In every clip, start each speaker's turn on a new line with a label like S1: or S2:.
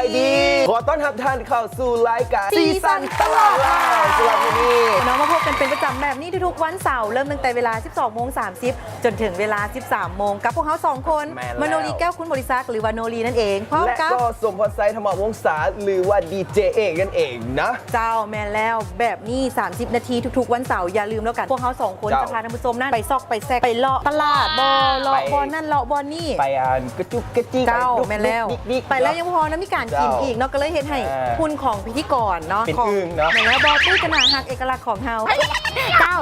S1: ายดีขอต้อนรับท่านเข้าสู่รายการซีซั่นตลาดลาวสำหรับวันนี้
S2: น้องมาพบกันเป็นประจำแบบนี้ทุกๆวันเสาร์เริ่มตั้งแต่เวลา 12:30 จนถึงเวลา 13 โมงกับพวกเขา2 คนมโนรีแก้วคุณบริษัทหรือว่าโนรีนั่นเองพร้อมกับ
S1: และก็สมพรไซธรรมวงศาหรือว่าดีเจเอกนั่นเองนะ
S2: เจ้าแม่แล้วแบบนี้30 นาทีทุกๆวันเสาร์อย่าลืมแล้วกันพวกเขา2 คนจะพาท่านผู้ชมนั่นไปซอกไปแซกไปเลาะตลาดเลาะบอนั่นเลาะบอนี่
S1: ไปกระจุกกระจิก
S2: เจ้าแม่แล้วไปแล้วยังพอนะมีการกินอีกเนาะก็เลยเห็นให้คุณของพิธีกรเนาะ
S1: เป็นอึ้งเนาะ
S2: แม่แล้วบอตุ้ยกระหน่ำหักเอกลักษณ์ของเฮาเจ้า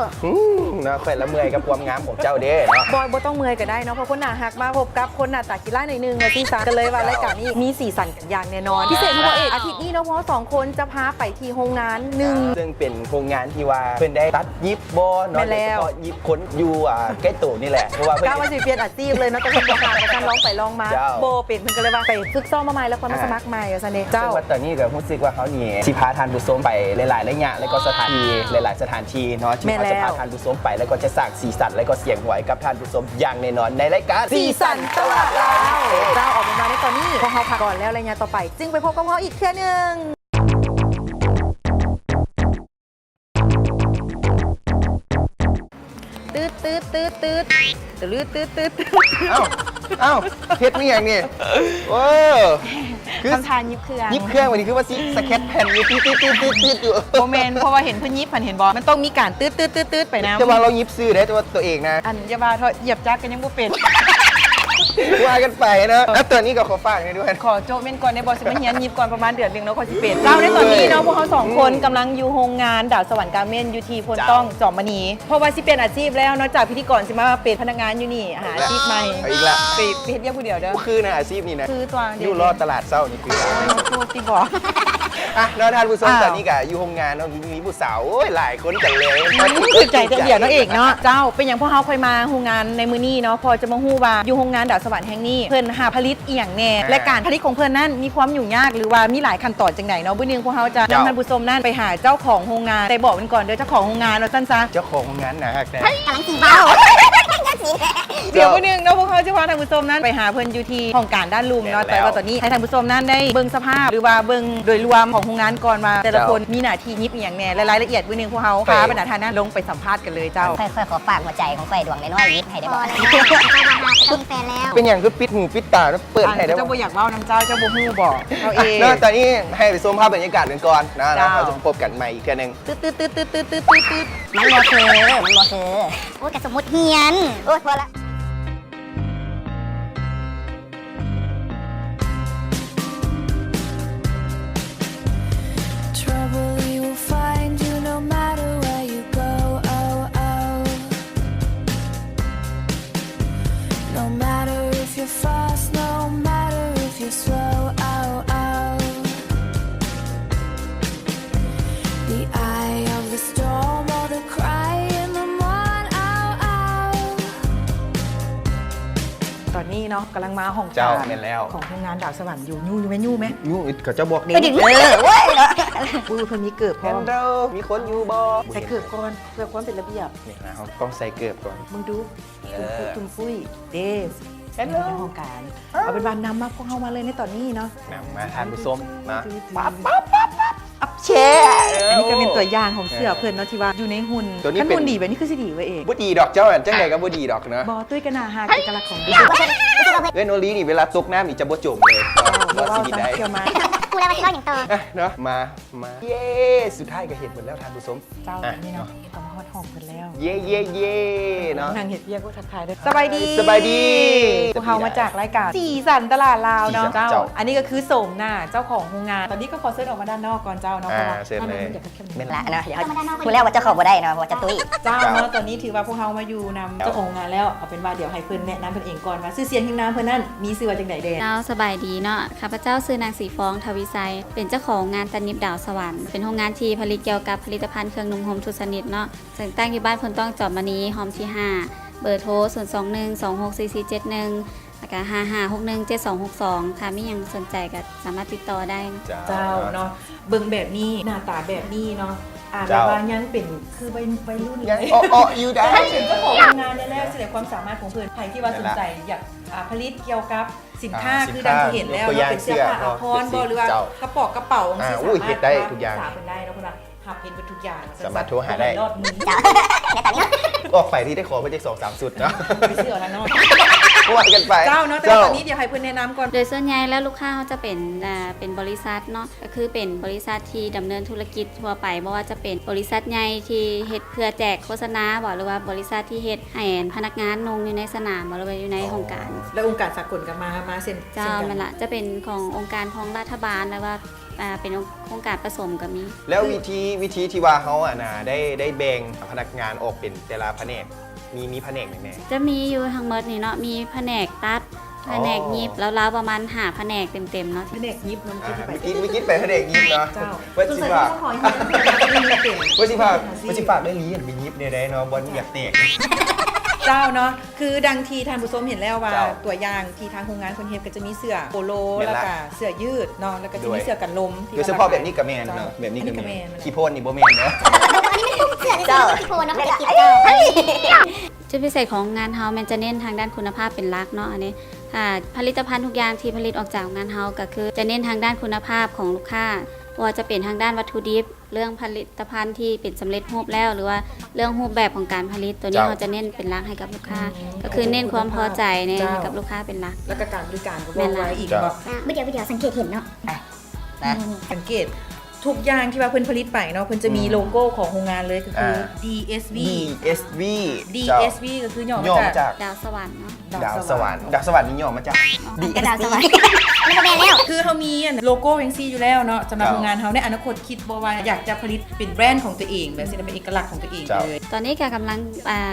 S1: นะแขวนละเมอยกับความงามของเจ้าเด้เนาะ
S2: บอยต้องเมื่อยก็ได้เนาะเพราะคนหน้าหักมาพบกับคนหน้าตาขี้ร้ายหน่อยนึงเลยที่สามกันเลยว่ารายการนี้มีสีสันกันอย่างแน่นอนพิเศษที่บอกเอกอาทิตย์นี้เนาะเพราะ2 คนจะพาไปที่โรงงานหนึ่ง
S1: ซึ่งเป็นโรงงานที่ว่าเพิ่นได้ตัดยิบบอเนาะโดยเฉพาะยิบขนอยู่ใกล้ตัวนี่แหละเพราะว่าเพิ่น
S2: ก้าวมาสิเปลี่ยนอาชีพเลยเนาะแต่เพิ่นประกาศการร้องไปร้องมาโบเป็นเพิ่นก็เลยว่าไปฝึกซ้อมมาใหม่แล้วก็มาสมัครใหม่ซะเนี่ยเจ้า
S1: ว่าตอนนี้ก็รู้สึกว่าเขานี่สิพาทานผู้ชมไปหลายๆระยะแล้วก็สถานที่หลายๆสถานที่เนาะที่เขาจะพาทานผู้ชมไปแล้วก็จะสร้างสีสันแล้วก็เสียงหวยกับทานผู้ชมอย่างแน่นอนในรายการ
S2: สีสันตลาดลาวเจ้าออกมาในตอนนี้พวกเขาพักก่อนแล้วรายงานต่อไปจึงไปพบกับเขาอีกเทื่อนึงตืด
S1: เอ้าเพชรนี่อย่างนี้โอ้
S3: คำทานยิบเครื่อง
S1: ยิบเครื่องวันนี้คือว่าสเก็ตแผ่นอยู่ตืดอยู่
S3: โมเมนต์เพราะว่าเห็นเพื่อนยิบผ่านเห็นบอมันต้องมีการตืดไปนะ
S1: จะว่าเรายิบซื้อได้แต่ว่าตัวเองนะ
S3: อันยาบาเถอะเหยียบจักกันยังบ่เป็น
S1: ว่ากันไปนะแล้วตัวนี้ก็ขอฝากด้วย
S3: ขอโจเมนก่อนในบอสิมาเฮียนยิบก่อนประมาณเดือนนึงแล้วขอสิเป็นเจ้าในตอนนี้เนาะพวกเขา2 คนกำลังอยู่โรงงานดาวสวรรค์การเมนยูทีพลต้องจอมมณีเพราะว่าสิเป็นอาชีพแล้วนอกจากพิธีกรสิมาเป็นพนักงานอยู่นี่หาอาชีพใหม่
S1: อีกละ
S3: ปิดเรียกผู้เดียวเด้อ
S1: คือนะอาชีพนี้นะ
S3: คือตัว
S1: อยู่รอดตลาดเศร้านี่คือ
S3: พูดที่บอก
S1: น้องทานผู้ชมตอนนี้ก็อยู่โรงงานเนาะมีผู้สาวหลายคนกันเลย
S3: คือใจจะเดียวน้องเอกเนาะเจ้าเป็นอย่างพวกเขาเคยมาโรงงานในมือนี้เนาะพอจะมาฮู้ว่าอยู่โรงงานดาวสวรรค์แห่งนี้เพิ่นหาผลิตอีหยังแน่และการผลิตของเพิ่นนั้นมีความยุ่งยากหรือว่ามีหลายขั้นตอนจังไหนเนาะมื้อนึงพวกเขาจะนำท่านผู้ชมนั้นไปหาเจ้าของโรงงานแต่บอกกันก่อนเด้อเจ้าของโรงงานเนาะซั่นซะ
S1: เจ้าของโรงงานนะฮักแต่
S3: กำลังสีเบาเดี๋ยวมื้อนึงเนาะพวกเขาจะพาท่านผู้ชมนั้นไปหาเพิ่นอยู่ที่ห้องการด้านลุมเนาะแต่ว่าตอนนี้ให้ท่านผู้ชมนั้นได้เบิ่งสภาพหรือว่าเบิ่งโดยรวมของโรงงานก่อนว่าแต่ละคนมีหน้าที่ยิบอีหยังแน่และรายละเอียดมื้อนึงพวกเขาพาบรรดาท่านนั้นลงไปสัมภาษณ์กันเลยเจ้า
S4: ค่อยๆขอฝากหัวใจของไฟดวงน้อยๆยิบให้ได้บอกต้องมีแฟนแล้ว
S1: เป็นอย่างคือปิดหูปิดตาแล้วเปิดให้ได้
S3: เจ้าบ่อยากเล่าน้ำเจ้าบ่ฮู้บอกเอาเอง
S1: ตอนนี้ให้ไปชมภาพบรรยากาศกันก่อนนะแล้วเราจะพบกันใหม่อีกเทื่อนึง
S4: ตืดมันบ่คือโอ้ยกระสมุดเฮียนโอ้ยพอละ
S3: ตอนนี้เนาะกำลังมาห้อง
S1: เจ้าเป็นแล้ว
S3: ของโรงงานดาวสวรรค์อยู่ยู่ไหมยู่ไหม
S1: ยู่ก็จะบอก
S4: นี่เว้ย
S3: พูดคนนี้เกิดพอ
S1: มีคนอยู่บ่
S3: ใส่เกิดก่อนเพื่อความเป็นระเบียบ
S1: นี่นะเขาต้องใส่เกิบก่อน
S3: มึงดูคุณปุ้ยเดสเป็นในห้องการเอาเป็นบานนำมาพวกเข้ามาเลยในตอนนี้เนาะ
S1: นำมาทานผู้ชมนะ
S3: อัพแชอันนี้ก็เป็นตัวอย่างของเสื้อเพื่อนเนาะที่ว่าอยู่ในหุ่นขั้นหุ่นดีแบบนี้คือสิดีไว้เอง
S1: บ่ดีดอกเจ้าจังไดก็บ่ดีดอกเนาะ
S3: บอตุ้ยกันนาฮาเอกลักษณ์ของดี
S1: โนรีนี่เวลาตกน้ำนี่จะบ่จมเลย
S3: บ่สิได้เกี่ยวมา
S4: กูแล้วมาที่ร้อยอย่างต่อ
S1: เนาะมาเย้สุดท้ายก็เห็นหมดแล้วทานผู้ชม
S3: เจ้านี่เนาะก็มาฮอดห้องกันแล้ว
S1: เย้เนาะ
S3: นางเห็ดเรียกว่าทักทายด้วยสบายดีพวกเขามาจากรายการสีสันตลาดลาวเนาะเจ้าอันนี้ก็คือโสมหน้าเจ้าของโรงงานตอนนี้ก็ขอเชิญออกมาด้านนอกก่อนเจ้าเนาะเพราะว่าท่านนั้นอยากจะเข้ม
S4: เป็นละเนาะเดี๋ยวพูดแล้วว่าเจ้าของบ่ได้เนาะว่าจะตุ้ย
S3: เจ้าเนาะตอนนี้ถือว่าพวกเขามาอยู่นำเจ้าของงานแล้วเอาเป็นว่าเดี๋ยวให้เพิ่นแนะนำเพิ่นเองก่อนว่าชื่อเสียงที่น้ำเพิ่นนั่นมีชื่อว่าจังได๋เด้
S5: เจ้าสบายดีเนาะข้าพเจ้าชื่อนางสีฟองทวีไซเป็นเจ้าของงานตันนิบดาวสวรรค์เป็นโรงงานที่ผลิตเกี่ยวกับผลิตภัณฑ์เครื่องนุ่งห่มทุกชนิดเนาะซึ่งตั้งอยู่บ้านพลต้องจอมมณีหอมที่5เบอร์โทร021264471แล้วก็55617262ค่ะมีหยังสนใจก็สามารถติดต่อได้
S3: เจ้าเนาะเบิ่งแบบนี้หน้าตาแบบนี้เนาะ แล้ว
S1: เจ้า
S3: ว่ายังเป็นคือวัยรุ่น
S1: ยังอ้ออยู่ได้
S3: เป็นเจ้าของโรงงานได้แล้วแสดงความสามารถของเพื่อนใครที่ว่าสนใจอยากผลิตเกี่ยวกับสินค้า
S1: สิน
S3: คือ
S1: ค้า
S3: ดังที่เห็นแล้ว
S1: ยกตัวอย่าง
S3: เป็นเสื้อผ้า
S1: เสื้
S3: อา
S1: อ
S3: ภรณ์
S1: เนาะ
S3: บ่หรือว่า
S1: เจ้าก
S3: ระป๋องกระเป๋า
S1: อุ้ยเฮ็ดได้ทุกอย่าง
S3: สามารถได้เนาะคุณว่าหับเห็นเป็นทุกอย่าง
S1: สามารถโทรหาได้
S3: รอดมือ
S1: ออกไปที่ได้ขอเพื่อจะ2-3สุดเนาะ
S3: ไปเสื้อแล้วเนาะ
S1: ว่ากันไป
S3: เจ้าเนาะแต่ว่าตอนนี้เดี๋ยวให้เพื่อนแนะนำก่อน
S5: โดยส่วนใหญ่แล้วลูกค้าเขาจะเป็นบริษัทเนาะก็คือเป็นบริษัทที่ดำเนินธุรกิจทั่วไปไม่ว่าจะเป็นบริษัทใหญ่ที่เฮ็ดเพื่อแจกโฆษณาบอกหรือว่าบริษัทที่เฮ็ดให้พนักงานนงอยู่ในสนามหรือว่าอยู่ในโครงการ
S3: แล้วองค์การสากลกันมาเซ็น
S5: เจ้า
S3: กั
S5: มันละจะเป็นขององค์การของรัฐบาลหรือว่าเป็นโครงการผสมก็มี
S1: แล้ววิธีที่ว่าเขาอ่ะนะได้แบ่งพนักงานออกเป็นแต่ละแผนกมีแผนกไหน
S5: จะมีอยู่ทั้งหมดนี่เนาะมีแผนกตัดแผนกยิบแล้วเราประมาณ5แผนกเต็มๆเนาะ
S3: แผนกยิบน้ำจิ้มไป
S1: เมื่อกี้ไปแผนกยิบเนาะ
S3: เจ้า
S1: ว่า
S3: สง
S1: สิ
S3: สัย
S1: ว่า
S3: เขาขอยิบไม่เก่ง
S1: ว่าสิฝากได้ลีนไปยิบเนี่ยได้เนาะบอลอยากแตก
S3: เจ้าเนาะคือดังทีทานผู้ชมเห็นแล้วว่า
S1: เจ้า
S3: ตัวอย่างที่ทางโรงงานคนเฮ็ดก็จะมีเสื้อโปโล
S1: เห็นละ
S3: แล้วก็เสื้อยืดเนาะแล้วก็จะ
S1: ด้ว
S3: มี
S1: ย
S3: เสื้อกันลมที่
S1: โดยเฉพาะแบบนี้กับแมนเนาะแบบนี้กับ
S3: อั
S1: แม
S3: แม
S1: น
S3: น
S1: ขี้โพนนี่บ่แมนเนาะ
S4: เจ้าที่โพนนะเป็นกิจเจ้า
S5: จุดพิเศษของงานเฮามันจะเน้นทางด้านคุณภาพเป็นหลักเนาะอันนี้ผลิตภัณฑ์ทุกอย่างที่ผลิตออกจากงานเฮาก็คือจะเน้นทางด้านคุณภาพของลูกค้าว่าจะเป็นทางด้านวัตถุดิบเรื่องผลิตภัณฑ์ที่เป็นสำเร็จรูปแล้ว หรือว่าเรื่องรูปแบบของการผลิตตัวนี้
S1: เจ้า
S5: เราจะเน้นเป็นหลักให้กับลูกค้า ก็คือเน้นความพอใจเนี่ยให้กับลูกค้าเป็นหลัก
S3: แล้วก็การบริการก็บอกไว้อีกบอก
S4: วิดีโอสังเกตเห็นเนาะ
S3: สังเกตทุกอย่างที่ว่าเพิ่นผลิตไปเนาะเพิ่นจะมีโลโก้ของโรงงานเลยก็คือ DSV
S1: DSV
S3: DSV ก็คือย่อ
S1: ย่อ
S3: มา
S1: มา
S3: จา
S1: จาก ก
S5: ดาวสวรรค์เนาะ
S1: ดาวสวรรค์นี่ย่อมาจาก
S4: กระดาษสวรรค์มันก็แม่แล้ว
S3: คือเขามีโลโก้ยังซี่อยู่แล้วเนาะสำหรับ
S1: เจ้า
S3: โรงงานเขาในอนาคตคิดบ่ว่าอยากจะผลิตเป็นแบรนด์ของตัวเองแบบสิเป็นเอกลักษณ์ของตัวเอง
S1: เจ้า
S3: เลย
S5: ตอนนี้ก็กำลัง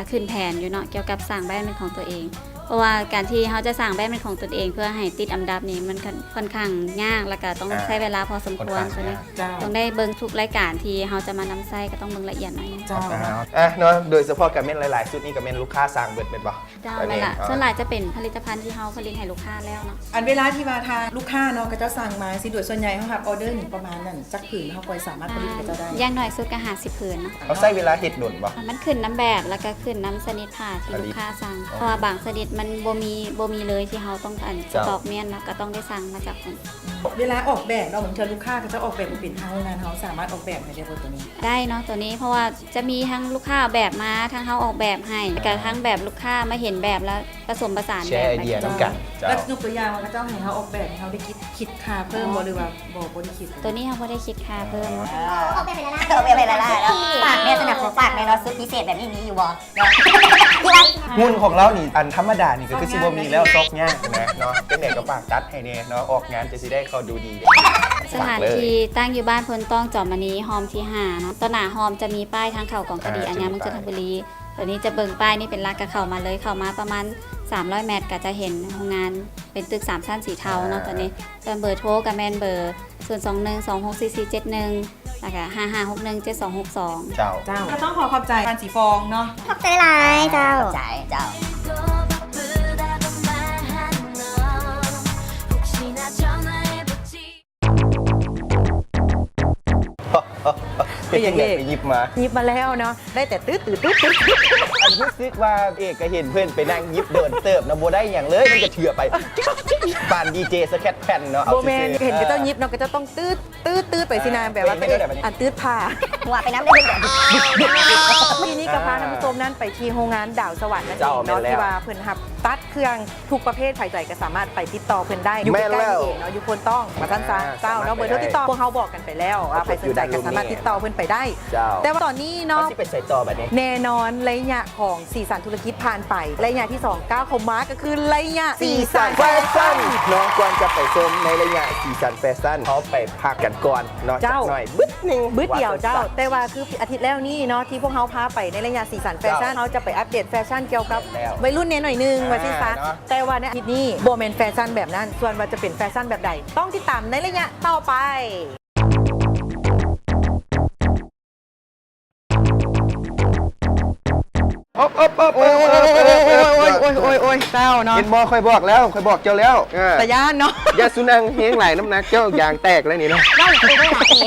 S5: ขึ้นแผนอยู่เนาะเกี่ยวกับสร้างแบรนด์เป็นของตัวเอง เพราะว่าการที่เขาจะสร้างแบรนด์เป็นของตัวเอง เพื่อให้ติดอันดับนี้มันค่อนข้างยากแล้วก็ต้องใช้เวลาพอสมควร
S1: ค่อนข้าง
S5: ตัวนี้
S1: ยาก
S3: เจ้า
S5: ต้องได้เบิ่งทุกรายการที่เขาจะมานำใส่ก็ต้องเบิ่งละเอียดหน่อยนึง
S3: เจ้าเนาะ
S1: เนาะโดยเฉพาะกับเม่นหลายๆชุดนี้กับเม่นลูกค้าสั่งเบิดเป็นบ่
S5: เจ้านั่นแหละส่วนหลายจะเป็นผลิตภัณฑ์ที่เขาผลิตให้ลูกค้าแล้วเนาะ
S3: อันเวลาที่มาทางลูกค้าเนาะก็จะสั่งมาสิโดยส่วนใหญ่เขารับออเดอร์หนึ่งประมาณนั้นจักผืนเขาคอยสามารถผลิตให้เจ้าได้
S5: อย่างน้อยสุดก็50ผืนเนาะ
S1: เขาใช้เวลาเฮ็ดโดนบ่
S5: มันขึ้นน้ำแบบแล้วก็ขึ้นน้ำสนิทผ้าที่ลูกค้าสั่งเพราะว่าบางสนิทมันบ่มีเลยที่เขาต้องการสต็อกเมียนเนาะก็ต้องได้สั่งมาจากคน
S3: เวลาออกแบบเราะเหมือนเชิญลูกค้าก็จะออกแบบเป็นทางโรงงานเขาสามารถออกแบบให้ได้ตัวนี้
S5: ได้เนาะตัวนี้เพราะว่าจะมีทั้งลูกค้าแบบมาทั้งเขาออกแบบให้กับทั้งแบบลูกค้ามาเห็นแบบแล้วผสมผสาน
S1: แช
S5: แบบ
S1: ร์ไอเดียน้ำกันเจ้า
S3: แล้วยกตัวอย่างว่าเจ้าให้เขาออกแบบให้เขาได้คิดค่าเพิ่มบ่หรือว่าบ่ได้คิด
S5: ตัวนี้เขาไม่ได้คิดค่าเพิ่ม
S4: ออกแบบไปละแล้วฝากแม่สนับฝากแม่เราซื้อพิเศษแบบนี้มีอยู่บ่
S1: หุ้นของเรานี่อันธรรมดานี่ก็คือสิบ่มีแล้วซอกยากนะเนาะเป็นไหนก็ฝากจัดให้แน่เนาะออกงานจะสิได้เขาดูดี
S5: สถานที่ตั้งอยู่บ้านพลต้องจอมมณีฮอมที่5เนาะต้นหนาฮอมจะมีป้ายทางเข้ากองคดีอัญญาเมืองจันทบุรีตัวนี้จะเบิ่งป้ายนี่เป็นลักกะเข้ามาเลยเข้ามาประมาณ300 เมตรก็จะเห็นโรงงานเป็นตึก3ชั้นสีเทาเนาะตัวนี้ส่วนเบอร์โทรกับแมนเบอร์021264471แล้วก็55617262
S1: เจ้า
S3: เจ้าก็ต้องขอบใจการสีฟองเนาะ
S4: ขอบใจหลายเจ้าใจเจ้า
S1: เป็นยังไงไปหยิบมา
S2: หยิบมาแล้วเนาะได้แต่ตื้อ
S1: อันรู้สึกว่าเอกก็เห็นเพื่อนไปนั่งหยิบเดินเติบนะโบได้อย่างเลยมันจะเถื่อไปปานดีเจสแคทแผ่นเนาะ
S2: โบแมนเห็นก็เจ้ายิบเนาะก็จะต้องตื้อไปสินาแบบว่าอันตื้อผ้า
S4: หัวไปน้ำได้เลย
S2: ทีนี้ก็พาท่านผู้ชมนั้นไปที่โรงงานดาวสวรรค์นั่นเองเนาะที่ว่าเพิ่นหับตัดเครื่องทุกประเภทไผ่ใจก็สามารถไปติดต่อเพิ่นได้อยู่ใกล้ๆเองเนาะอยู่คนต้องมาท่านเจ้าเนาะเบอร์โทรติดต่อพวกเขาบอกกันไปแล้วว่าใครสนใจก็สามารถติดต่อเพิ่นไปได้
S1: เจ้า
S2: แต่ว่าตอนนี้
S1: เนาะ
S2: เนาะ
S1: ที่เป็นใส่จอแบบนี้
S2: แน่นอนระยะของสีสันธุรกิจผ่านไประยะที่2ก้าวเข้ามาก็คือระยะสีสัน
S1: แฟชั่นน้องควรจะไปชมในระยะสีสันแฟชั่นเขาไปพักกันก่อนเนาะจักหน่อยบึ้ดหนึง
S2: บึ้ดเดียวเจ้า แต่ว่าคืออาทิตย์แล้วนี่เนาะที่พวกเขาพาไปในระยะสีสันแฟชั่นเขาจะไปอัปเดตแฟชั่นเกี่ยวกับวัยรุ่นเนี่ยหน่อยนึงว่าสิซะแต่ว่าในอาทิตย์นี้โบแมนแฟชั่นแบบนั้น ส่วนว่าจะเป็นแฟชั่นแบบใด ต้องติดตามในระยะต่อไป
S1: โอ้ย
S3: เจ้าเนาะ
S1: เห็นบอคอยบอกแล้วคอยบอกเจ้าแล้ว
S3: แต่ย่านเนาะ
S1: ยาสุนังเฮงไหลน้ำหนักเจ้ายางแตกแล้วนี่เนาะ
S4: ได้คุยได้หลายปี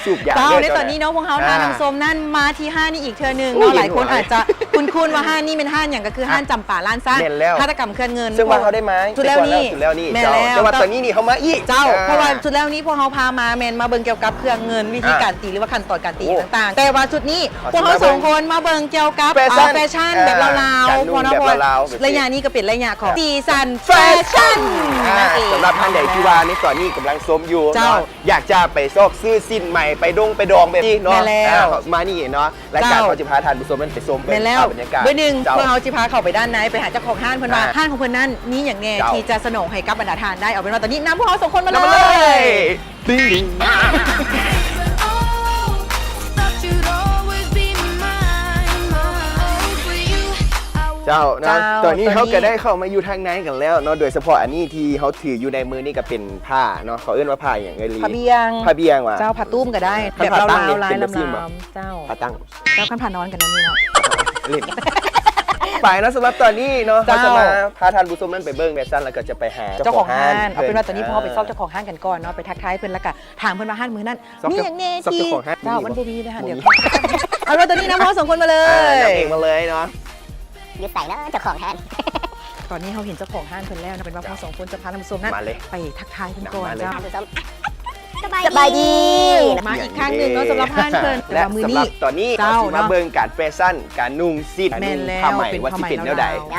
S1: ส สูบยา
S3: เจ้า
S1: ด้ว
S3: ใน
S1: ย
S3: ตอนนี้เนาะพวกเขาทานน้ำส้มนั่นมาที่ห้านนี่อีกเทื่อหนึงเนาะหลายคนอาจจะคุ้นๆว่าห้านนี่เป็นห้านอย่างก็คือห้านจำป่าล้านซ่าน
S1: เห็นแล้ว
S3: ฆาตกรรมเคลื่อนเงิน
S1: ซึ่งว่าเขาได้ไหม
S3: สุดแล้วนี่
S1: สุดแล้วนี่
S3: แม่
S1: เจ้า
S3: แล้ว
S1: แต่ว่าตอนนี้นี่เขามาอีก
S3: เจ้าเพราะว่าสุดแล้วนี้พวกเขาพามาแมนมาเบิ่งเกี่ยวกับเครื่องเงินวิธีการตีหรือว่าขั้นตอนการตี
S1: โอ้
S3: ต่างๆ แต่ว่าสุดนี้
S1: เอา
S3: พวกเขา
S1: มา
S3: ส
S1: เบิ่
S3: อง งคนมาเบิ่งเกี่ยวกับ
S1: แฟชั่น
S3: แฟชั่นแบบลาว
S1: การ
S3: ๆ
S1: นุ่ง
S3: พอเนาะ
S1: แบบ
S3: เพราะ
S1: ลาวๆแบบนี้
S3: ระยะนี้ก็เป็นระยะของซีซันแฟ
S1: แฟชั่
S3: ชั่น
S1: น
S3: นั่นเอง
S1: สำหรับท่านใดที่ว่าในตอนนี้กำลังส้มอยู่
S3: เจ้า
S1: เนาะอยากจะไปซอกซื้อสิ้นใหม่ไปดงไปดองแบบนี้เนาะ
S3: แม่แล้ว
S1: มานี่เนาะรายการ
S3: เจ้า
S1: เขาจะพาทานผู้ชมมันไปส้ม
S3: แม่นแล้ว
S1: บรรยากาศ
S3: เบอร์หนึ่ง
S1: จ้า
S3: เพื่อเขาจิพาเข้าไปด้านในไปหาเจ้าของห้านเพื่อนว่า
S1: อ่า
S3: ห้านของเพื่อนนั่นมีอย่างแน่
S1: เจ้า
S3: ที่จะสนองให้กับบรรดาทานได้เอาเป็นว่าตอนนี้นำพวกเขาสองคนมา
S1: แล้วมา
S3: เล
S1: เลย ยดิ้งดิ้ง
S6: Thought you'd always be mine, mine. For you, I
S1: เจ้านะ
S3: เจ้า
S1: ตอนนี้
S3: ตอนนี้
S1: เขาก็ได้เข้ามาอยู่ทางในกันแล้วเนาะโดยเฉพาะอันนี้ที่เขาถืออยู่ในมือนี่ก็เป็นผ้าเนาะเขาเอื้นว่าผ้าอย่างไรลี
S3: ผ้าเบียง
S1: ผ้าเบียงว่ะ
S3: เจ้าผ้าตุ้มก็ได้
S1: ผ้า
S3: แบบ
S1: ตั้ง
S3: ลาวๆลาย
S1: เป็นแบบซิ่ม
S3: ลำ
S1: เหรอ
S3: ๆเจ้า
S1: ผ้าตั้ง
S3: เจ้าขั้นผ่านนอนกันนะนี่เนาะ
S1: เล่น ไปนะสำหรับตอนนี้เนาะเขา
S3: เจ้า
S1: จะมาพาทานผู้ชมนั่นไปเบิ้งแมสซันแล้วก็จะไปหา
S3: เจ้าของห้านเอาเป็นว่า
S1: พื่
S3: ตอนนี้พวกเขาไปซอกเจ้าของห้านกันก่อนเนาะไปทักทายเพื่อนและกันถามเพื่อนว่าห้านมือนั่น
S1: ซอก
S3: มี
S1: เจ้า
S3: อย่างแน่
S1: ซอก
S3: ที่
S1: เจ้าของห้าน
S3: เจ้า
S1: มี
S3: มัน
S1: บ่
S3: บ่มีเลยค่ะเดี๋ยวเอาเป็นว่าตอนนี้นำพวกเขาสองคนมาเล
S1: อ่าย นำเองมาเลยเนาะ
S4: อยู่ใส่แล้วเจ้าของแทน
S3: ตอนนี้เขาเห็นเจ้าของห้านเพิ่นแล้วนะเป็นว่าพวกเขาสองคนจะพาท่านผู้ชมนั่น
S1: มาเลย
S3: ไปทักทายเพิ่นก่อน
S1: มาเลย
S3: เจ้า
S4: ท่านผู้ชม
S3: สบายดี
S4: ส
S3: มาอีกครั้งหนึ่งเนาะสำหรับห้านเพิ่น
S1: และ
S3: แต่ว่ามือ
S1: สำห
S3: นี้
S1: รับตอนนี้
S3: เจ้า
S1: เราสิมา
S3: เนาะ
S1: เบิ้งการแฟชั่นการนุ่งสิ้น
S3: แม่
S1: นุ่ง
S3: นแล้ว
S1: ผ้าไหม
S3: เป็น
S1: ว่าสิ
S3: ผ้าไหม
S1: เป็นแนวใด
S3: ลาว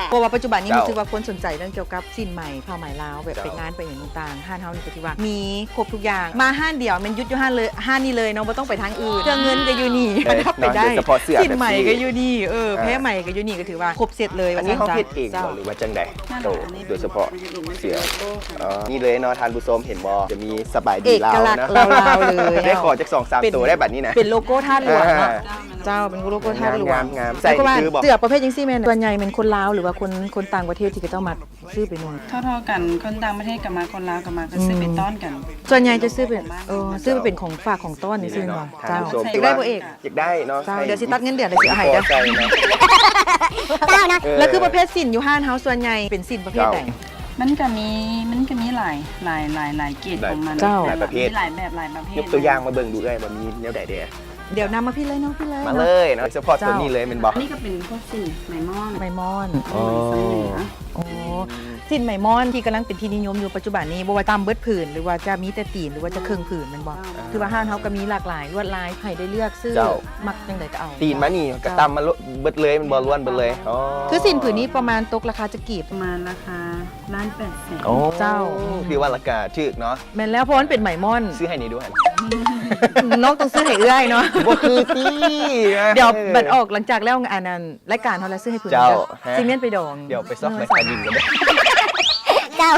S3: เพราะว่าปัจจุบันนี้
S1: เจ้า
S3: รู้สึกว่าคนสนใจเรื่องเกี่ยวกับสินใหม่ผ้าไหมลาวแบบ
S1: เจ้า
S3: ไปงานไปอย่างต่างๆห้านเฮานี่ก็ถือว่ามีครบทุกอย่างมาห้านเดียวมันยุดอยู่ห้านเลยห้านนี้เลยเนาะบ่ต้องไปทางอื่นเครื่องเงินก็อยู่นี่รับไปได้
S1: โดยเฉพาะเสื้อ
S3: สินใหม่
S1: แบบนี้
S3: ก็อยู่นี่แพ้ใหม่ก็อยู่นี่ก็ถือว่าครบเสร็จเลย
S1: อันนี้เขา
S3: ว่
S1: คิดเอง
S3: จ้า
S1: บ่หรือว่าจังใดโตโดยเฉพาะเสืออ๋อนี่เลยเนาะทานผู้ชมเห็นบ่จะมีสบาย
S3: เอ
S1: ดี
S3: ก
S1: ลาว
S3: ลักษ
S1: นะ
S3: ณ์ลาวๆเลย
S1: ได้ขอจาก2-3ตัวได้บัดนี้นะ
S3: เป็นโลโก้ท่าหลวงเนาะ
S1: อ่า
S3: เจ้าเป็นโลโก้ท่าหลวง
S1: งามๆใส่
S3: แล้วก็ว่า
S1: คือบอก
S3: เสื้อประเภทยังซี่แม่นส่วนใหญ่เป็นคนลาวหรือว่าคนต่างประเทศที่ก็ต้องมาซื้อไปนุ่ง
S7: เท่าๆกัน คนต่างประเทศกับมาคนลาวกับมาก็ซื้อไปต้อนกัน
S3: ส่วนใหญ่จะซื้อเป็นซื้อไปเป็นของฝากของต้อนนี่ซื้อเนาะเจ้าอยากได้บ่เอก
S1: อยากได้เนาะ
S3: เจ้าเดี๋ยวสิตัดเงินเดือนเลยสิเอาให้เด้อ
S1: พใจนะ
S4: เจ้านะ
S3: แล้วคือประเภทสินอยู่ห้านเฮาส่วนใหญ่เป็นสินประเภทใด
S7: มันก็มีหลายเกรดของมัน
S3: เจ้า
S1: หลายประเภท
S7: มีหลายแบบหลายประเภท
S1: ยกตัวอย่างมาเบิ่งดูได้ว่ามีแนวใดเด้
S3: เดี๋ยวนำมาพี่เลยเนาะพี่เลย
S1: มาเลยเนาะเฉพาะตัวนี้เลยเป็นบ่
S7: นี่ก็เป็นพวกสิ่งไหมม่อน
S3: ไมมอน
S1: อ๋อ
S7: สายเหนือ
S3: โอ้สินไหมมอนที่กำลังเป็นที่นิยมอยู่ปัจจุบันนี้บ่ว่าตามเบิดผืนหรือว่าจะมีแต่ตีนหรือว่าจะเครื่องผืนแมันบ่คือว่าห้านเฮาก็มีหลากหลายลวดลายให้ได้เลือกซื้อ
S1: เจ้า
S3: มักจังไดก็เอา
S1: ตีนมานี่กระตำมาเบิดเลยมันบ่ล้วนเบิดเลยอ๋อ
S3: คือสินผืนนี้ประมาณตกราคาจะกีบ
S7: ประมาณราคา1,800,000
S1: โอ้
S3: เจ้า
S1: คือว่าราคาถูกเนาะ
S3: แม่นแล้วเพราะมันเป็นไหมม่อน
S1: ซื้อให้นี่ด้วย
S3: น้องต้องซื้อให้เอื้อยเนาะ
S1: บ่คือตี
S3: เดี๋ยวบัดออกหลังจากแล้วอันนั้นรายการเฮาแล้วซื้อให้ผืน
S1: เจ้า
S3: ซีเมนต์ไปดอง
S1: เดี๋ยวไปซอกรายการดินกันเด้อ
S4: เจ้า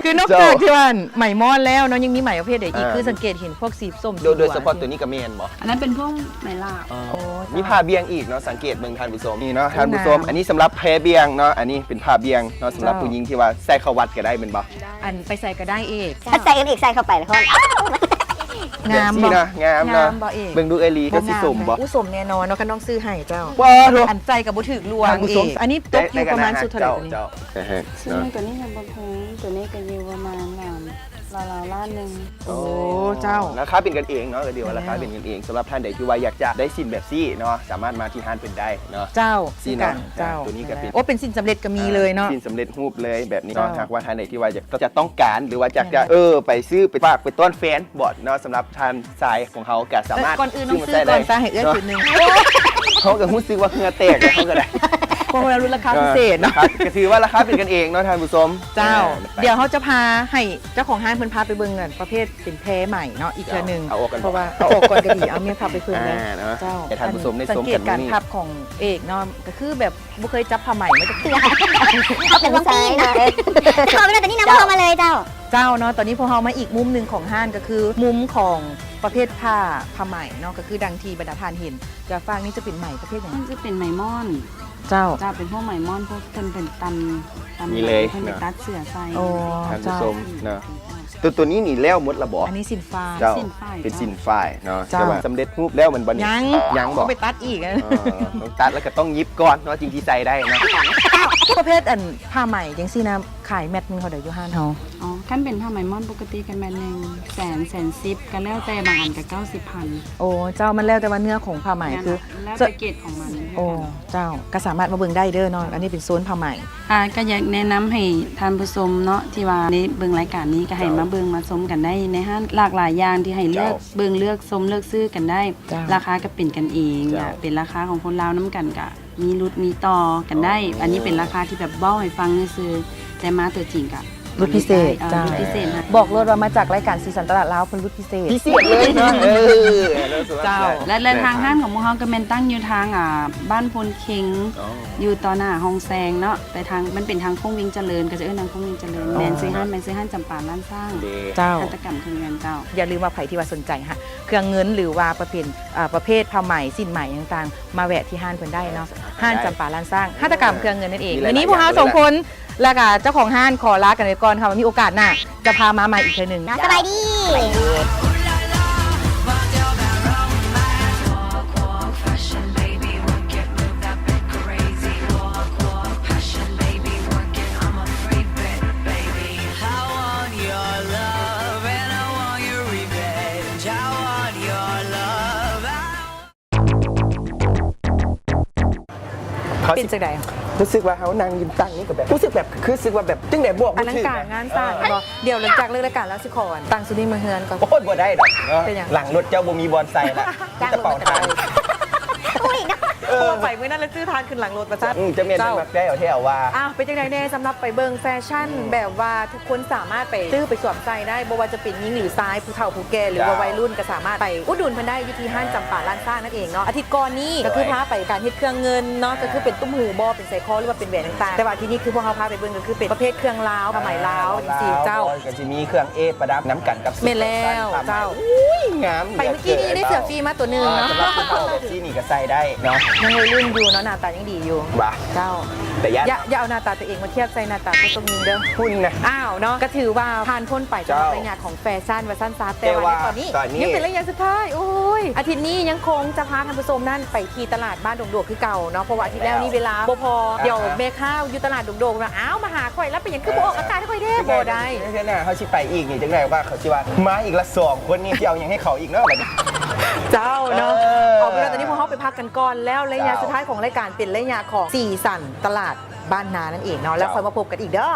S3: คือนอก
S1: เจ้า
S3: จากที่ว่าไหมม่อนแล้วเนาะยังมีไหมประเภทใดอีก
S1: อ่า
S3: คือสังเกตเห็นพวกสีส้ม
S1: โดยเฉพาะตัวนี้ก็แม่นบ่
S7: อันนั้นเป็นพวกไหมลาบ
S3: โอ้
S1: มีผ้าเบียงอีกเนาะสังเกตเบิ่งทานผู้ชมนี่เนาะทานผู้ชมอันนี้สำหรับแพรเบียงเนาะอันนี้เป็นผ้าเบียงเนาะสำหรับผู้หญิงที่ว่าใส่เข้าวัดก็ได้เป็นบ่
S3: อันไปใส่ก็ได้เอก
S4: ถ้าใส่กันอีกใส่เข้าไปแล้วคน
S3: งาม
S1: แบบ
S3: บ่
S1: นี้นะงามเนาะ
S3: บ่เอก
S1: เบิ่งดูเอลีก็สิสมบ่
S3: ผู้สมแน่นอนเนาะคันต้องซื้อให้เจ้า
S1: ว้าวโถ
S3: อันใจกับบ่ถึกลวง
S1: ทานผู้
S3: เอ
S1: ชม
S3: กอันนี้ตกอยู่ประมาณสุดเท่าไหร่ตัวนี้
S1: เจ้าฮะ
S7: ซึ่ง
S1: เนาะ
S7: ตัวนี้ยังบนแพงตัวนี้ก็อยู่ประมาณล้านหนึ่ง
S3: โอ้เจ้า
S1: ราคาเป็นกันเองเนาะก็เดียวว่าราคาเป็นกันเองสำหรับท่านใดที่ว่าอยากจะได้สินแบบซี่เนาะสามารถมาที่ห้างเป็นได้เนาะ
S3: เจ้า
S1: สิ
S3: สิ
S1: เนาะ
S3: กันเจ้า
S1: ตัวนี้ก็เป็น
S3: โอ้เป็นสินสำเร็จก็มีเลยเนาะ
S1: สินสำเร็จรูปเลยแบบนี้เนาะ
S3: เจ้า
S1: หากว่าท่านใดที่ว่าอยากจะต้องการหรือว่าอยากจะไปซื้อไปฝากไปต้อนแฟนบอดเนาะสำหรับทานสายของเขาก็สามารถ
S3: ก่อนอื่นต้องซื้อก่อนซะให้เอื้อคืนนึง
S1: เขาก็รู้สึกว่าเหงื่อแตกเลยเขาก็ได้
S3: เพราะว่ารุ่นราคาพิเศษเนาะ
S1: ก็ถือว่าราคาเป็นกันเองเนาะท่านผู้ชม
S3: เจ้า เดี๋ยวเขาจะพาให้เจ้าของห้างเพิ่นพาไปเบิ่งเงินประเภทเป็นแพ้ใหม่เนาะอีกเทื่อหนึง
S1: เอาออกกัน
S3: เพราะว่าเอาออกก่อนก็ดีเอาเมียพับไปเพิ่นเลย
S1: เนาะ
S3: เจ้า
S1: ให้ท่านผู้ชมได้
S3: สั
S1: ช
S3: ง
S1: ม
S3: เก
S1: กั
S3: ต
S1: น
S3: การ
S1: นี่
S3: พับของเอกเนาะก็คือแบบบ่เคยจับผ้าใหม่มาจากเทื่อ
S4: เขาเป็นวังตีนนะเขาเป็นแต่นี่น้ำเข้ามาเลยเจ้า
S3: เจ้าเนาะตอนนี้พวกเรามาอีกมุมหนึ่งของห้างก็คือมุมของประเภทผ้าไหมเนาะก็คือดังทีบรรดาทานเห็นจะฟังนี่จะเป็นไหมประเภทอย่าง
S7: มันจะเป็นไหมม่อน
S3: เจ้า
S7: จะเป็นพวกไหมม่อนพวกเป็นตัน
S1: นี่เลย
S7: เป็นตัดเสือใส่
S3: โอ้
S1: ท่านผู้
S3: เจ้า
S1: ชมเนาะตัวนี้นี่แล้วหมดละบ่
S3: อันนี้สินฟ้า
S1: เจ้า
S7: สินฝ้าย
S1: เป็นสินฝ้ายเนาะ
S3: เจ้า
S1: แต่ว่าสำเร็จรูปแล้วมันบ่นี่
S3: ยัง
S1: ยังบ่
S3: ไปตัดอีกอะ
S1: ต้องตัดแล้วก็ต้องยิบก่อนเนาะจริงที่ใส่ได้เนาะ
S3: ประเภทอันผ้าไหมจังซี่นะ ขายแมตนึงเขาเดี๋ยวอยู่ห้านเฮา
S7: อ๋อขั้นเป็นผ้าไหมม่อนปกติกันแมนหนึ่ง100,000 110,000กันแล้วแต่บางอันกับ90,000
S3: โอ้เจ้ามันแล้วแต่ว่าเนื้อของผ้าไหมคือ
S7: แล้วแต่เกรดของมัน
S3: โอ้เจ้าก็สามารถมาเบิ่งได้เด้อเนาะอันนี้เป็นโซนผ้าไหม
S7: ก็อยากแนะนำให้ท่านผู้ชมเนาะที่ว่าในเบิ่งรายการนี้ก็ให้มาเบิ่งมาชมกันได้ในห้างหลากหลายอย่างที่ให้เลือกเบิ่งเลือกชมเลือกซื้อกันได้ ราคาก็เป็นกันเองเป็นราคาของคนลาวน้ำกันกะมีรุดมีต่อกันได้ อันนี้เป็นราคาที่แบบเบ้าให้ฟังซื่อๆแต่มาตัวจริงกะ
S3: รุ่นพิเศษ
S7: รุ่นพิเศษนะ
S3: บอกเลยว่ามาจากรายการสีสันตลาดลาวเป็นรุ่นพิเศษ
S1: พิเศษเลยเนาะ
S3: เจ้า
S7: และทางห้างของหมูเฮาก็แม่นตั้งอยู่ทางบ้านพลเค็งอยู่ต่อหน้าฮองแซงเนาะแต่ทางมันเป็นทางโค้งวิงเจริญก็จะเอิ้นทางโค้งวิงเจริญแม่นซื้อห้านจำปาล้านสร้าง
S3: เจ้า
S7: หัตถกรรมเครื่องเงินเจ้า
S3: อย่าลืมว่าไผที่ว่าสนใจค่ะเครื่องเงินหรือว่าประเภทผ้าไหมสินไหมต่างๆ มาแวะที่ห้านเพิ่นได้เนาะห้านจำปาล้านสร้างหัตถกรรมเครื่องเงินนั่นเองวันนี้พวกเราสองคนแล้วก็เจ้าของห้านขอลากันไปก่อนค่ะว่ามีโอกาสหน้าจะพามาใหม่อีกเทื่อหนึง
S4: สบายดี
S3: เป็นจังได๋
S1: รู้สึกว่าเขานางยิ้มตั้งนี่ก็แบบรู้สึกแบบคือรู้สึกว่าแบบจังไหนบอก
S3: อ
S1: บ่
S3: ลัง
S1: ถูก
S3: การงานสร้างบ่เดี๋ยวหลังจากเลิกรายการแล้วสิขอตั้งสุนีมาเฮือนก่อน
S1: โอ้ยบ่ได้ดอกเนาะ
S3: เป็นหยัง
S1: หลังรถเจ้าบ่มีบอลใส่ละมีแต่เป่าทาน
S3: เพราะว่าไปเมื่อนั้นแล้วซื้อทานขึ้นหลังรถมาซะ
S1: จะเมียนเป็นแบบได้เอาเที่ยวว่า
S3: อ้าวเป็นจังไดแน่สำหรับไปเบิ่งแฟชั่นแบบว่าทุกคนสามารถไปซื้อไปสวมใส่ได้บ่ว่าจะเป็นหญิงหรือชายผู้เฒ่าผู้แก่หรือว่าวัยรุ่นก็สามารถไปอุดหนุนเพิ่นได้อยู่ที่ห้างจำปาล้านสร้างนั่นเองเนาะอาทิตย์ก่อนนี้ก็คือพาไปการเฮ็ดเครื่องเงินเนาะก็คือเป็นตุ้มหูบ่เป็นใส่คอหรือว่าเป็นแหวนต่างๆแต่ว่าที่นี่คือพวกเขาพาไปเบิ่งก็คือเป็นประเภทเครื่องลาวผ้าไหมลาวจังซี่เจ้า
S1: ก็จะมีเครื่องเอประดับน้ำกันกับ
S3: แม่นแล้วเจ้า
S1: อุ้ยงาม
S3: ไปเมื่อกี้นี้ได้เสื้อฟรีมาตัวหนึงเนาะ
S1: สำหรับผู้เฒ่าแบบที่นี่ก็ใส่ได้เนาะ
S3: ยังวัยรุ่นอยู่เนาะหน้าตายังดีอยู่
S1: บ้า
S3: เจ้า
S1: แต่ยัด
S3: อย่าเอาหน้าตาตัวเองมาเทียบใส่หน้าตาตัวตรงนี้เด้อ
S1: พุ่นนะ
S3: อ้าวเนาะก็ถือว่าผ่านพ้นไปสำหรับ
S1: เจ้า
S3: ระยะของแฟชั่นวัสั้นซาแต่
S1: แต่
S3: ว่า
S1: ว่า
S3: ในตอนนี้
S1: ตอนนี้
S3: ยังเป็นระยะสุดท้ายโอ้ยอาทิตย์นี้ยังคงจะพาท่านผู้ชมนั่นไปที่ตลาดบ้านดงโดกคือเก่าเนาะเพราะว่าอาทิตย์แล้วนี่เวลาบ่พอเดี๋ยวเมข้าวอยู่ตลาดดงโดกนะอ้าวมาหาข่อยแล้วเป็นหยังคือบ่ออกอากาศให้ข่อยเด้บ่ได้
S1: ใช่ไหมเขาชิไปอีกนี่จังไงว่าเขาชิว่ามาอีกละ2คนนี่ที่เอายังให้เขาอีกเนาะแบบนี้
S3: เจ้าเนาะ
S1: เออ
S3: เอาเป็นว่าตอนนี้พวกเขาไปพักกันก่อนแล้วระยะ
S1: เจ้า
S3: สุดท้ายของรายการเป็นระยะของสีสันตลาดบ้านนานั่นเองเนาะแล้ว
S1: เจ้า
S3: ค่อยมาพบกันอีกเด้อ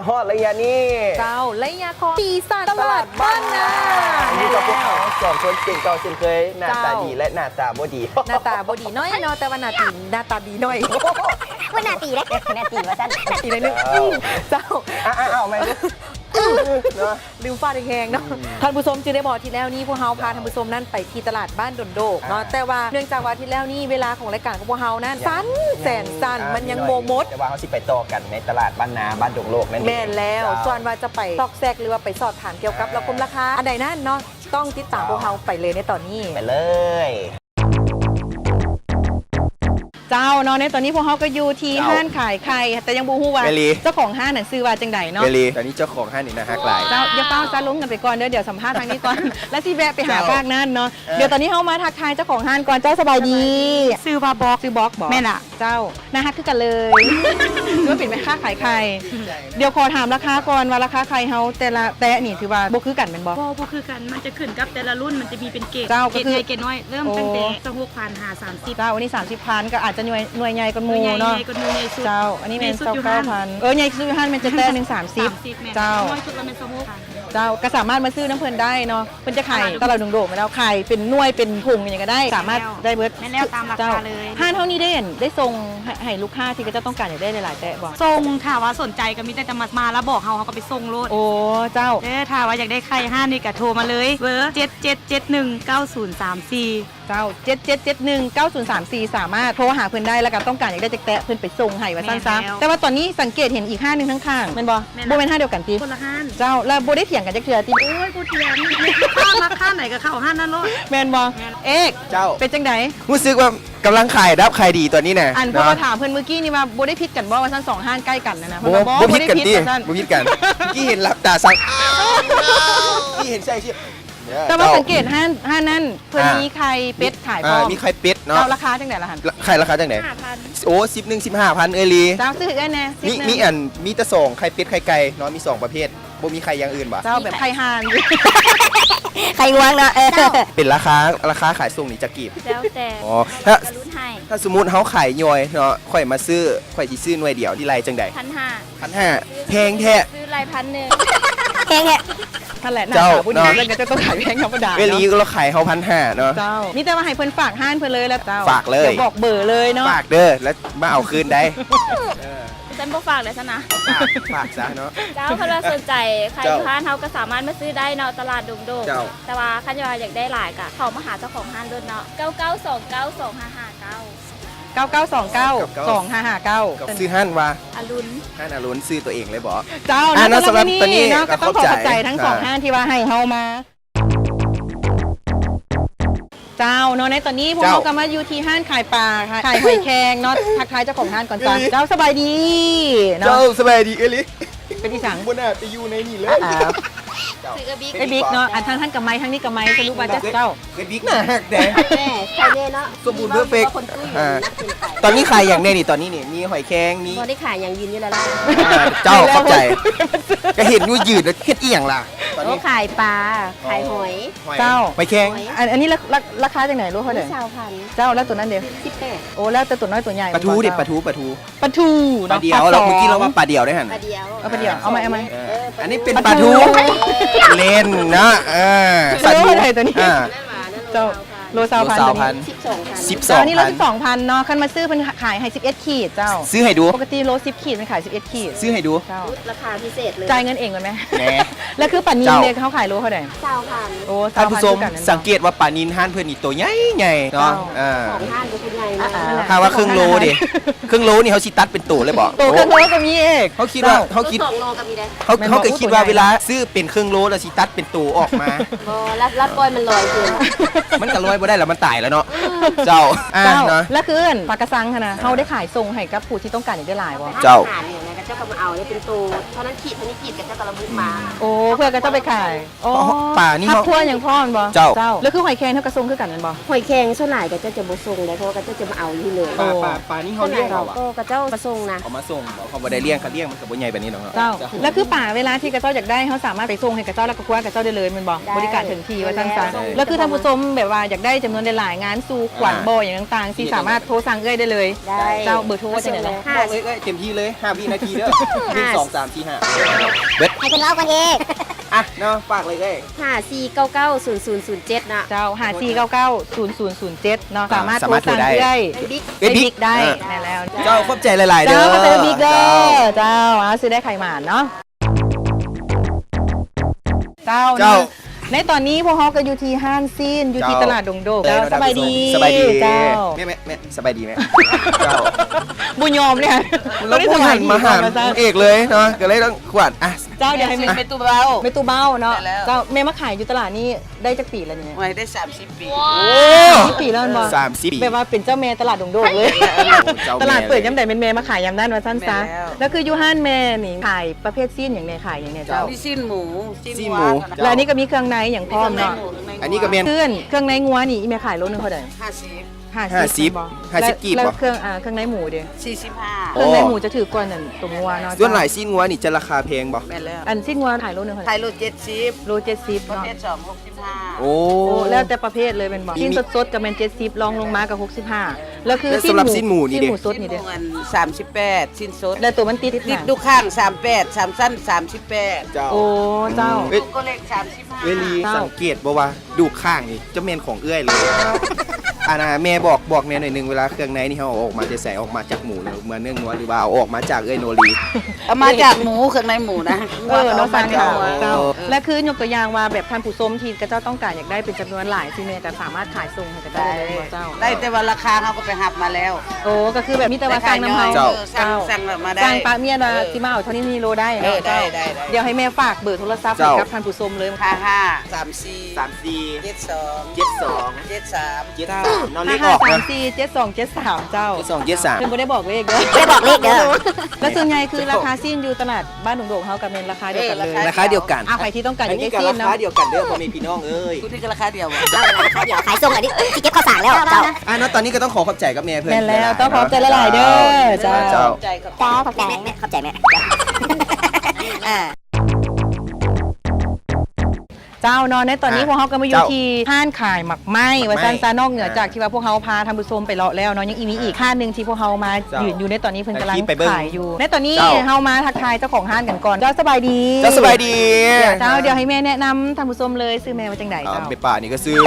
S1: ฮอดระยะนี้
S3: เจ้าระยะของสีสันตลาดบ้านนา
S1: นี่ก็พวกเขาสองคนเก่งเก่าเช่นเคยหน้าตา
S3: เจ้า
S1: ดีและหน้าตาบ่ดี
S3: หน้าตาบดีน้อยเนาะแต่ว่าหน้าตาดีหน่อย
S4: ว่าหน้าตีได้หน้าตีว่าสั้น
S3: อีกนิดนึงเจ้า
S1: เอาไหมเนาะ
S3: ลืมฟาดแหงๆเนาะท่านผู้ชมจึงได้บอกที่แล้วนี่พวกเฮาพาท่านผู้ชมนั่นไปที่ตลาดบ้านดนโดกเนาะแต่ว่าเนื่องจากว่าที่แล้วนี่เวลาของรายการของพวกเฮานั้นสั้นแสนสั้นมันยังโมมด
S1: แต่ว่าเขาสิไปต่อกันในตลาดบ้านนาบ้านดงโลกนั่นเอง
S3: แม่นแล้วส่วนว่าจะไปซอกแซกหรือว่าไปสอบถามเกี่ยวกับราคาราคาอันใดนั่นเนาะต้องติดตามพวกเฮาไปเลยในตอนนี้
S1: ไปเลย
S3: เจ้าเนาะในตอนนี้พวกเฮาก็อยู่ที่
S1: เจ้า
S3: ห้านขายไข่แต่ยังบ่ฮู้ว่า
S1: เมลี
S3: เจ้าของห้านน่ะซื้อว่าจังใดเนาะ
S1: เมลีตอนนี้เจ้าของห้างนี่นะฮักหลาย
S3: เจ้าอย่าเป้าซาลงกันไปก่อนเดี๋ยวสัมภาษณ์ทางนี้ก่อน แล้วสิแวะไปหา
S1: เจ้า
S3: ภาคนั้นเนาะเดี๋ยวตอนนี้เฮามาทักทายเจ้าของห้านก่อนเจ้าสบายดี
S7: ซื้อว่าบอก
S3: ซื้อบ็อกบอก
S7: แม่นอะ
S3: เจ้านะฮะคือกันเลยถือว่าเป็นแม่ค้าขายไข่เดี๋ยวขอถามราคาก่อนว่าราคาไข่เฮาแต่ละแต่นี่ถือว่าบ่คือกันเป็นบ่
S8: พอคือกันมันจะขึ้นกับแต่ละรุ่นมันจะมีเป็นเกรด
S3: เจ้าก็
S8: เกรด
S3: คือ
S8: ใหญ่เกรดน้อยเริ่มตั้งแต่26,000
S3: เจ้าอันนี้30,000ก็อาจจะหน่วยใหญ่กันหมู่
S8: ใหญ่
S3: เนาะ
S8: ใหญ่กว่าหน่วยใหญ่สุด
S3: เจ้าอันนี้เป็น
S8: ใหญ่สุดอยู่ห้า
S3: 9,000ใหญ่สุดอยู่ห้านมันจะแต่หนึ่ง30
S8: 30แม่
S3: เจ้า
S8: น้อยสุดเราเป็น26,000
S3: เจ้าก็สามารถมาซื้อน้ำเพลินได้เนาะเพิ่นจะขายตลาดดงโดกมาแล้วขายเป็นหน่วยเป็นถุงอย่างก็ได้ สามารถได้เบิด
S8: แม่นแล้วตามราคาเลย
S3: ห้านเท่านี้ได้ส่งให้ลูกค้าที่ก็จะต้องการอยากได้หลายๆแต่บอก
S8: ส่งถ้าว่าสนใจก็มีแต่จะมาแล้วบอกเขาก็ไปส่งโลด
S3: โอ้เจ้า
S8: ถ้าว่าอยากได้ไข่ห้านี่ก็โทรมาเลยเบอร์77719034
S3: เจ้า77719034สามารถโทรหาเพิ่นได้แล้วก็ต้องการอยากได้จักแตะเพิ่นไปส่งให้ว่าซั่นซะ
S8: แม่นแล้ว
S3: แต่ว่าตอนนี้สังเกตเห็นอีกห้างหนึงข้างๆแม่นบ่
S8: แม่น
S3: บ่แม่นห้างเดียวกันติ
S8: คนละห้าน
S3: เจ้าแล้วบ่ได้เถียงกันจักเทื่อติ
S8: โอ้ยกูเทียมข้ามราคาไหนก็เข้าห้านนั่นโลด
S3: แม่นบ่
S8: แม่น
S3: เอก
S1: เจ้า
S3: เป็นจังได
S1: รู้สึกว่ากำลังขายรับขายดีตัวนี้นะ
S3: อันเพราะว่าถามเพิ่นเมื่อกี้นี่ว่าบ่ได้ผิดกันบ่ว่าซั่นสองห้างใกล้กันนะ
S1: บ่
S3: เพิ่นว่า
S1: บ่พิดกัน
S3: ได้
S1: ดิ
S3: ว่าซั่น
S1: บ่พิดกันที่เห็นรับตาสั่งที่เห็นใส่ชื่อ
S3: แต่ว่าสังเกตห้านนั่นเพิ่นมีไข่เป็ดขายพร้อม
S1: มีไข่เป็ดเนาะ
S3: เจ้าราคาจังได๋ล่ะหั่น
S1: ไข่ราคาจังไหนโอ้15,000เอ้ยลี
S3: เจ้าซื้อกันแน่
S1: มีแต่2ไข่เป็ดไข่ไก่เนาะมี2ประเภทบ่มีไข่อย่างอื่นบ่
S3: เจ้าแบบไข่ห่าน
S4: ใครงวงเนาะ
S1: เป็นราคาขายส่งนี่จะกีบ
S5: แล้วแต่
S1: อ๋อถ้า
S5: กระลุ้นให้
S1: ถ้าสมมุติเฮาขายย่อยเนาะข่อยมาซื้อข่อยสิซื้อหน่วยเดียวที่ไรจังใด
S5: 1,500
S1: 1,500แพงแท้
S5: ซื้อราย1,100
S4: แพงแฮะ
S3: นั่นแหละหน้า
S1: เจ้า
S3: ตาผู้ดีเรื่องก็จะต้องขายแพงธรรมดา
S1: เวลี
S3: เนาะ
S1: เราขายเฮา1,500เนาะ
S3: เจ้ามีแต่ว่าให้เพิ่นฝากห้านเพิ่นเลยแล้วเจ้า
S1: ฝากเลย
S3: ดี๋วบอกเบอร์เลยเนาะ
S1: ฝากเด้อแล้วมาเอาคืนได้
S5: ฉันบ่ฝากเลยซะนะ
S1: ฝากซะเนาะ
S5: เจ้าคันว่าสนใจใครอยู่ห้านเฮาก็สามารถมาซื้อได้เนาะตลาดดงโดง
S1: เจ้า
S5: แต่ว่าคันว่าอยากได้หลายก็เข้ามาหาเจ้าของห้านด้วยเนาะ99292559
S3: 9929 2559
S1: ซื้อหั่นว่า
S5: อรุณ
S1: หั่นอรุณซื้อตัวเองเลยบ่
S3: เจ้า
S1: อ่ะ
S3: เนาะ
S1: สำหรับตัวนี้
S3: เนาะก็ต้องขอ
S1: เข้า
S3: ขอบ
S1: ใจ
S3: ใจทั้งสองห้านที่ว่าให้เฮามา เจ้าเนาะในตอนนี้พวกเราก็มาอยู่ที่ห้านขายปลาค่ะขายหอยแครงเนาะทักทายเจ้าของห้านก่อนจ้าเจ้าสบายดีเนาะ
S1: เจ้าสบายดีเอ้ยลิ
S3: เป็นที่สั่ง
S1: บ่น่าไปอยู่ในนี่เลย
S5: ซื้อกระบิ๊ก
S3: ไอ้บิ๊กเนาะอันทางท่านกับไม้ทางนี้กับไม้สรุปว่าเจ้า
S1: เอ้ยบิ๊กน่าฮักแดง
S4: แม่ใครเนี่ยเนาะ
S1: สมบูรณ์เพอร์เฟกต์
S4: คนตุ้ย
S1: อ่า
S4: นักกินไก่
S1: ตอนนี้ขายอย่างแน่นี่ตอนนี้นี่มีหอยแครงมี
S4: พอได้ขายอย่างยืนอยู่แล้วล่ะ
S1: เจ้าเข้าใจก็เห็นอยู่ยืดแล้วเฮ็ดอีหยังล่ะตอน
S4: โอ้
S1: นี้
S4: ขายปลาขายหอย
S3: เจ้า
S1: หอยแครง
S3: อันนี้ราคาจากไหนรู้เขาเดี๋ยว
S4: ชาวพันธุ์
S3: เจ้าแล้วตัวนั้นเดี๋ยว
S4: 18
S3: โอ้แล้วแต่ตัวน้อยตัวใหญ่
S1: ปลาทูดิปลาทู
S3: ปลาทู
S1: ปลาเดียวเราเมื่อกี้เราว่าปลาเดียวได้หั่น
S4: ปลาเดียว
S3: เอาไปเดี๋ยวเอาไหม
S1: อันนี้เป็นปลาทู เล่นนะปลาทู
S3: อะไรตัวนี้
S1: อ่า
S4: นั่นหวานนั่น
S3: เจ้าโลซาวพัน
S1: โล
S3: ตัวนี้
S1: 12,000
S4: 12,000
S3: เจ้านี่โล12,000เนาะคันมาซื้อเป็นขายให้11ขีดเจ้า
S1: ซื้อให้ดู
S3: ปกติโล10ขีดเป็นขาย11ขีด
S1: ซื้อให้ดู
S3: เจ้า
S4: ราคาพิเศษเลย
S3: จ่ายเงินเองก่อนไหม
S1: แหม
S3: แล้วคือปันนี
S1: เจ้า
S3: เนี่ยเขาขายโลเท่าไหร่
S4: ชาวพันธุ์
S3: โอ้
S1: ท่านผู้ชม
S3: 20,000คือกัน
S1: สังเกตว่าปลานินห้านเพื่อนนี่ตัวใหญ่ใหญ่เนาะ
S3: เจ้า
S4: ของห้านก็คือใหญ่มาก
S1: ถ้าว่าครึ่งโลดิครึ่งโลนี่เขาสิตัดเป็นตัวเลยบอก
S3: ตัวเครื่องโลก็มีเอก
S1: เขาคิดว่าเขาคิด
S4: 2 โลก็มีได้
S1: เขาเคยคิดว่าเวลาซื้อเป็นครึ่งโลแล้วสิตัดเป็นตัวออกมา
S4: บ่รับปล่อยมันลอยเกิน
S1: มันก็ลอยบ่ได้แล้วมันตายแล้วเนาะเจ้าอ่ะ
S3: เจ้า
S1: เนาะ
S3: แล้วคือปลากระซังค่ะนะเขาได้ขายส่งให้กับผู้ที่ต้องการอยากได้หลายบ่
S1: เจ้า
S4: หารเนี่ยนะก็เจ้าก็มาเอาเนี่ยเป็นตัวเท่านั้นขีดเท่านี้ขีดก็เจ้าก็ระบุมา
S3: โอ้เพื่อก็จะไปขายโอ้
S1: ป่านี่
S3: ทับ
S1: เขา
S3: ทั่วอย่างพ่อมันบ่
S1: เจ้า
S3: แล้วคือหอยแครงเท่ากระซุงคือกันนั่นบ่
S4: หอยแครงส่วนหลายก็เจ้าจะบ่ส่งได้เพราะว่าก็เจ้าจะมาเอาอยู่เลย
S3: โอ้
S1: ป่านี่เขาเลี้ยงเอาอะ
S4: ก็เจ้ามาส่งนะ
S1: เอามาส่งเขาบ่ได้เลี้ยงเขาเลี้ยงมันก็บ่ใหญ่แบบนี้หรอก
S3: เจ้าแล้วคือป่าเวลาที่กระเจ้าอยากได้เขาสามารถไปส่งให้กระเจ้าแล้วก็คว้ากระเจ้าได้เลยแมันบ่บริการถึงทีว่าซั่นซะแล้วคือท่านผู้ชมแบบว่าอยากได้จำนวนหลายๆงานสู่ขวัญบ่อย่างต่างๆที่สามารถโทรสั่งเอ้ยได้เลย
S4: ได้
S3: เจ้าเบอร์โทรว่าจังได๋นะ
S1: บอกเลยเต็มที่เลย5วินาทีเด้อ1 2 3 4 5เบิด
S4: ให้คนเล่ากันเอง
S1: อ่ะเนาะฝากเลยเอ้ย
S4: 54990007นะ
S3: เจ้า54990007เนาะสามารถโทรสั่ง
S1: สามารถโทรได้
S3: ได้
S4: บิ๊ก
S1: เอ้ยบิ๊
S3: บิ๊
S1: ก
S3: กได้
S1: อ่ะ
S3: แน่แล้ว
S1: เจ้าขอบใจหลาย ๆ เด้อ
S3: เจ้าก็เจอบิ๊กเด้อเจ้าเอาซื้อได้ไข่หมานเนาะเจ้า
S1: เจ้า
S3: ในตอนนี้พวกเขาก็อยู่ที่ห้างซีนอยู่ที่ตลาดดงโดกเจ้าสบายดี
S1: สบายดี
S3: เจ้า
S1: แม่สบายดีไหมเจ้า
S3: บุญยอมเนี่ย
S1: แล้วพูดหันมาหาเอกเลยเนาะก็เลยต้องขวัญอ่ะ
S3: เจ้าเดี๋ยวให้เป็นตู้เบาเป็นตู้เบาเนาะเจ้าแม่มาขายอยู่ตลาดนี้ได้จักปีแล้วเนี่ย
S9: ไว้ได้ 30 ปี
S1: โอ้
S3: 20 ปีแล้วมันบ่
S1: 30 ปี
S3: แบบว่าเป็นเจ้าแม่ตลาดดงโดกเลย
S1: เจ้าแม่
S3: ตลาดเปิดย้ำใดเป็นแม่มาขายย้ำด้านว่าสั้นซะ
S9: แม่แล้ว
S3: แล้วคืออยู่ห้านแม่นี่ขายประเภทซีนอย่างเนี้ยขายอย่างเนี้ยเจ้า
S9: มีสิ้นหมู
S1: สิ้นหมู
S3: แล้วอันนี้ก็มีเครื่องในอย่างพร้อมเนาะ
S1: อันนี้ก็เมน
S3: เครื่องในงัวนี่อีแม่ขายโลนึงเท่าไหร่
S1: 50
S3: บ่
S1: 50กีบ
S3: แล้ว
S1: บ่
S3: เครื่องในหมูเด้อ
S9: 45
S3: เครื่องในหมูจะถือกว่านั่นตัวงัวเนาะ
S1: ส่วนหลายสิ้นงัวนี่จะราคาแพงบ่
S9: แม่นแล้ว
S3: อันสิ้นงัวขายโลนึงเท่าไห
S9: ไท
S3: ร่
S9: ยโล70
S3: โล70
S9: ประ
S3: เนาะ
S9: เภท2 65
S1: โอ้
S3: โอ้แล้วแต่ประเภทเลยเป็นบ่
S1: มี
S3: สิ้นสดๆก็แม่น70รองลงมาก็65แล้วคือ
S1: แล้วสำหรับสิ้นหมูนี่
S3: สิ้
S1: เด้
S3: นหมูสดนี่เด้อ
S9: อัน38 สิ้นสด
S3: แล้วตัวมันติด
S9: ติดดูข้าง 38 3สั้น 38
S1: เจ้า
S3: โอ้เจ้า
S1: เอ้ย
S9: ก็เลข35
S1: เวลี
S3: เจ้า
S1: สังเกตบ่ว่าดูข้างนี่จะเมนของเอื้อยเลยอันน่ะแม่บอกแม่หน่อยหนึงเวลาเครื่องในนี่เขาเอาออกมาจะใส่ออกมาจากหมูเนี่ยเหมือนเนื้องัวหรือว่าเอาออกมาจากเอื้อยโนรี
S9: เอามาจากหมูเครื่องในหมูนะ
S3: เออน้องฟัง
S9: จา
S3: ข่าก ว
S9: หมู
S3: เจ้าและคือยกตัวอย่างว่าแบบท่านผู้ชมที่กระเจ้าต้องการอยากได้เป็นจำนวนหลายที่แม่ก็สามารถขายส่งให้กระเจ้าได้เลยบ่เจ้า
S9: ได้แต่ว่าราคาเขาก็ไปหับมาแล้ว
S3: โอ้ก็คือแบบมีแต่ว่าสั่งน้ำเฮา
S1: เจ้า
S9: สั่งมาได้
S3: สั่งปลาเมียนะที่มาเอาเท่านี้นี่โลได้
S9: เออ
S3: เนาะเจ้า
S9: ได้
S3: เดี๋ยวให้แม่ฝากเบอร์โทรศัพท์ให้
S1: เจ้า
S3: กับท่านผู้ชมเลย
S9: 55 34
S1: 34
S9: 72
S1: 72
S9: 73
S1: 73 นอนเลขออกนะ
S3: 55347273เจ้า
S1: 7273
S3: เพิ่นบ่ได้บอกเลขเด้อ
S4: ไม่ได้บอกเลขเด้อ
S3: แล้วส่วนใหญ่คือราคาสิ้นอยู่ตลาดบ้านหนองโดกเฮากับเมนราคาเดียวกันเลย
S1: ราคาเดียวกัน
S3: ใครที่ต้องการอ
S1: อัน
S3: ยาก
S1: นี้
S3: ได้
S1: ก็
S3: สิ้
S1: ราน
S3: เนาะ
S1: คาเดียวกันเด้อพ่อแม่พี่น้องเอ้ย
S9: คุณนี่ก็ราคาเดียวอะ
S4: เจ้าเดี๋ยวขายส่งอันนี้ที่เก็บข้าวสารแล้วเจ้า
S1: เนาะตอนนี้ก็ต้องขอขอบใจกับแม่เพื่อน
S3: แม่นแล้วต้องขอบใจหลายๆเด้อเจ้า
S1: เจ้า
S9: ใจกับ
S4: เจ้าขอบใจแม่ขอบใจแม่อ่า
S3: เจ้าเนาะในตอนนี้
S1: อ่ะ
S3: พวกเขาก็มาอยู่
S1: เจ้า
S3: ที่ห้านขายหมักไหม้ว่าซั่น
S1: หมักไหม้
S3: ซานอกเหนือจากที่ว่าพวกเขาพาทำบุญชมไปเลาะแล้วเนาะยังมีอีกห้านหนึงที่พวกเขามา
S1: เจ้า
S3: ยืนอยู่ในตอนนี้เพิ่นกำลัง
S1: ไปเบิ่ง
S3: ขายอยู่ ในตอนนี้
S1: เจ้า
S3: เฮามาทักทายเจ้าของห้านกันก่อนเจ้าสบายดี
S1: เจ้าสบายดี
S3: เจ้าเดี๋ยวให้แม่แนะนำท่านผู้ชมเลยซื้อแม่มาจังไหน
S1: อ๋อ
S3: เจ้า
S1: ไปป่านี่ก็ซื้อ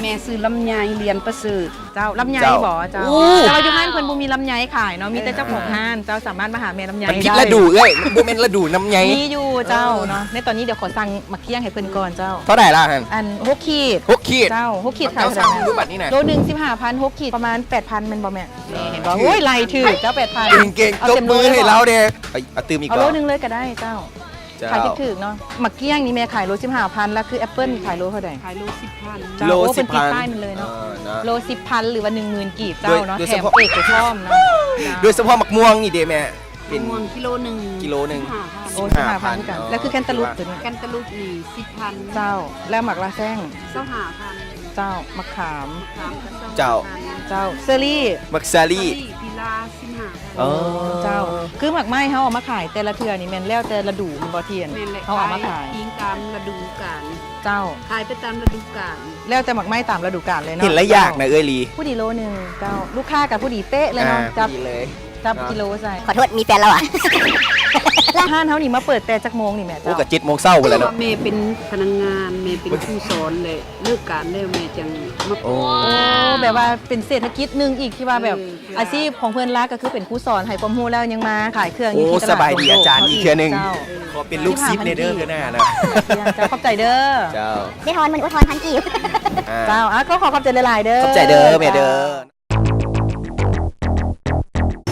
S7: แม่ซื้อลำไยเรียนประเสริฐ
S3: เจ้าลำไย
S1: เจ้า
S3: บ่เจ้า
S1: อู้
S3: แต่ว่าอยู่ห้านเพิ่นบ่มีลำไยขายเนาะมีแต่เจ้าของห้านเจ้าสามารถมาหาแม่ลำไย
S1: มันคิด
S3: ได้
S1: ระดูเอ้ยมันบ่แม่นระดูน้ำไง
S3: มีอยู่เจ้าเนาะในตอนนี้เดี๋ยวขอสั่งมาเคี่ยงให้เพิ่นก่อนเจ้า
S1: เท่าไหร่ล่ะฮัน
S3: อัน6ขีด
S1: 6 ขีด
S3: เจ้า6ขีดขาย
S1: เจ้า
S3: เท่าไห
S1: สั่ง
S3: ร่
S1: รูปบัตรนี่นะ
S3: โลหนึ่ง15,000 6ขีดประมาณ 8,000แมันบ่แม่นี่เห็นบ่โอ้ยไหลถือเจ้า 8,000
S1: เก่ง
S3: เอา
S1: ๆตบ
S3: เต็ม
S1: มือ
S3: เลย
S1: ให้
S3: บ่
S1: เราเด้เอาตื่มอีก
S3: เอา
S1: ก่
S3: โล
S1: อน
S3: นึงเลยก็ได้เจ้า
S1: เจ้า
S3: ขายถึกๆเนาะหมักเกี้ยงนี่แม่ขายโล15,000แล้วคือแอปเปิ้ลขายโลเท่าใด
S7: ขายโล10,000
S3: เจ้า
S1: โล
S3: โอ้
S1: สิ
S3: เป็
S1: บ
S3: นติด
S1: พัน
S3: ป้ายมันเลยเนาะ
S1: นะ
S3: โล10,000หรือว่า 10,000กีบเจ้าเนาะ
S1: โดย
S3: แถ
S1: เฉ
S3: ม
S1: พาะ
S3: เอกกับช่อมเนาะ
S1: โดยเฉพาะหมักม่วงนี่เด้แม่เป็น
S7: ม่วงกิโลหนึ่ง
S1: กิโลหนึ่ง
S3: โอ้15,000กันแล้วคือแคนตาลูปตัวนี้
S7: แกันตะลุกนี่10,000
S3: เจ้าแล้วหมักลาแซง
S7: 25,000
S3: เจ้ามะขาม
S1: เจ้า
S3: เจ้าเซอรี่
S1: มักซาลี่
S7: พิลา15,000
S1: อ๋อ
S3: เจ้าคือหมักไหม้เฮาเอามาขายแต่ละเทื่อนี่แม่นแล้วแต่ละดูมันบ่เทียน
S7: แม่นเลย
S3: เฮาเอามาขาย
S7: ทิ้งตามฤดูกาล
S3: เจ้า
S7: ขายไปตามฤดูกาล
S3: แล้วแต่หมักไหม้ตามฤดูกาลเลยเนาะ
S1: เห็นแล้วอยากนะเอ้ยลี
S3: ผู้ดีโลหนึงเจ้าลูกค้ากับผู้ดีเป๊ะเลยเนาะจับ
S1: ดีเลย
S3: จับกิโลใส่
S4: ขอโทษมีแฟนแล้วอ่ะ
S3: ห้านเฮานี่มาเปิดแต่จักโมงนี่แม่
S1: โอ้
S3: เจ้า
S1: กับ7 โมงเช้าไปแล้วเนาะ
S7: เมย์เป็นพนักงานเมย์เป็นผู้สอนเลยเลิกการแล้วเมย์จังมา
S1: โอ้
S3: โอ้แบบว่าเป็นเศรษฐกิจหนึงอีกที่ว่าแบบ อาชีพของเพื่อนรักก็คือเป็นครูสอนให้ความรู้แล้วยังมาขายเครื่องอยู่
S1: โอ้
S3: ที่ตลาด
S1: สบายดีอาจารย์อีกเทื่อหนึง
S3: เจ้า
S1: ขอเป็นลูกซิปในเด้อเทื่อหน้านะ
S3: เจ้าขอบใจเด้อ
S1: เจ้า
S4: ได้ทอนมันอุทธรพันกีบ
S1: อ่า
S3: เจ้าอ่ะก็ขอขอบใจหลายๆเด้อ
S1: ขอบใจเด้อแม่เด้อ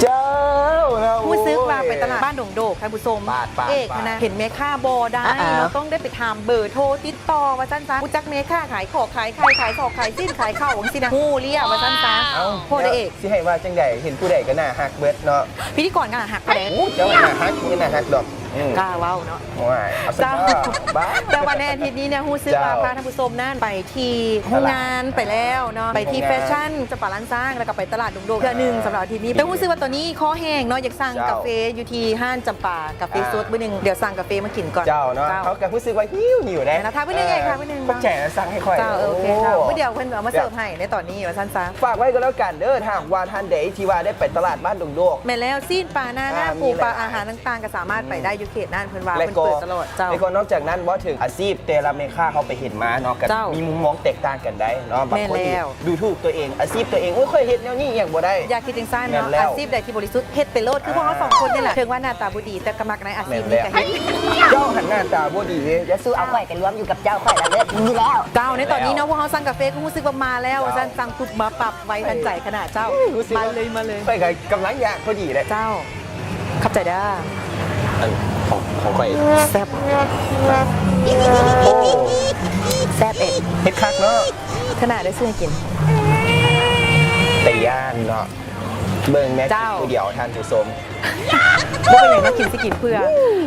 S1: เจ้า
S2: ผู้ซื้อว่าไปตลาดบ้านดงโดกท่านผู้ชม
S1: ปาด
S2: เอกนะเห็นเมค่าบอได้ เราต้องได้ไปถามเบอร์โทรติดต่อว่าสั้นๆผู้จักเมค่าขายของขายไข่ขายสอกขายสิ้นขายข้าวของสินะฮู้เรียกว่าสั้น
S1: เอ้า
S2: ๆโทรได้เอก
S1: สิให้ว่าจังใดเห็นผู้ใดก็น่าฮักเบิดเนาะ
S2: พิธีกรงานหักไปแล้ว
S1: โอ้เจ้าน่าฮักนี่น่าฮักดอกอืม
S2: กล้าเว้าเนาะ
S1: ว้ายเอาสัก
S2: เจ้า
S1: บ้า
S2: แต่วันในอาทิตย์นี้เนี่ยฮู้ซื้อว่า
S1: เจ้า
S2: พาท่านผู้ชมนั่นไปที่โรงงานไปแล้วเนาะไปที่แฟชั่นจะป่าร้านสร้างแล้วก็ไปตลาดดงโดกเพื่อหนึ่งสำหรับอาทิตย์นี้แต่ฮู้ซื้อว่าตัวนี้ข้อแห้งเนาะอยากสั่งกาแฟอยู่ที่ห้านจำปากาแฟสดมื้อหนึงเดี๋ยวสั่งกาแฟมากินก่อน
S1: เจ้าเนาะเขาก็รู้สึกว่าหิวได้
S2: นะทานไปเรื่อยๆค่ะไปเรื่อยๆ
S1: ขอบใจนะสั่งให้ค่อย
S2: เจ้าโอเคค่ะเมื่อเดี๋ยวเพิ่นเอามาเสิร์ฟให้ในตอนนี้ว่าสั้นซะ
S1: ฝากไว้ก็แล้วกันเด้อถ้าหากว่าท่านใดที่ว่าได้ไปตลาดบ้านดงโดก
S2: แม่แล้วซีนปลาหน้าหน้า
S1: อ่า
S2: ปู
S1: มี
S2: ปลา
S1: หลาย
S2: อาหารต่างๆก็สามารถไปได้อยู่เขตนั่นเพิ่นว่า
S1: และ
S2: เพิ่น
S1: ก็
S2: เปิดตลอดเจ้า
S1: และก็นอกจากนั้นว่าถึงอาชีพเตลาเมค่าเขาไปเห็นมาเนาะกัน
S2: เจ้ามี
S1: มีมุมมองแตกต่างกันได้เนาะบางคน
S2: แม่แล้ว
S1: ดูถูกตัวเองอาชีพตัวเองโอ้ยเคยเห็นแนวนี้อย่างบ่ได้
S2: อยากคิดจังซั่นเนาะ
S1: แม่นแล้ว
S2: อาชีพใดที่บริสุทธิ์เฮ็ดเป็นโลดคือพวกเขาสองคนนี่แหละถึงว่าหน้าตาบ่ดีแต่กำลังในอาชี
S1: แม่
S2: พ
S1: น
S2: นี้
S1: แล้ว
S2: ก็เฮ็ด
S1: เจ้าหันหน้าตาบ่ดีอย่าสู้
S4: เอาข่อยกันรวมอยู่กับเจ้าข่อยละเลิศดีแล้ว
S2: เจ้าในตอนนี้เนาะพวกเขาสั่งกาแฟก็รู้สึกว่ามาแล้วว่าซั่นสั่งปุ๊บมาปรับไว้ทันใจขนาดเจ้า
S1: รู้สึก
S2: มา
S1: ว่า
S2: เลยมาเลย
S1: ไปกับกำลังอยากพอดีเลย
S2: เจ้าขับใจได้
S1: ของข่อย
S2: แซ่บ
S1: โอ้
S2: แซ่บเอก
S1: เฮ็ดคักเนาะ
S2: ขนาดได้ซื้อให้กิน
S1: แต่ย่านเนาะเบิ่งแม่
S2: เจ้า
S1: ผู้เดียวท่านผู้ชม
S2: บ่เป็นอย่างนั้นกินสิกินเพื่อ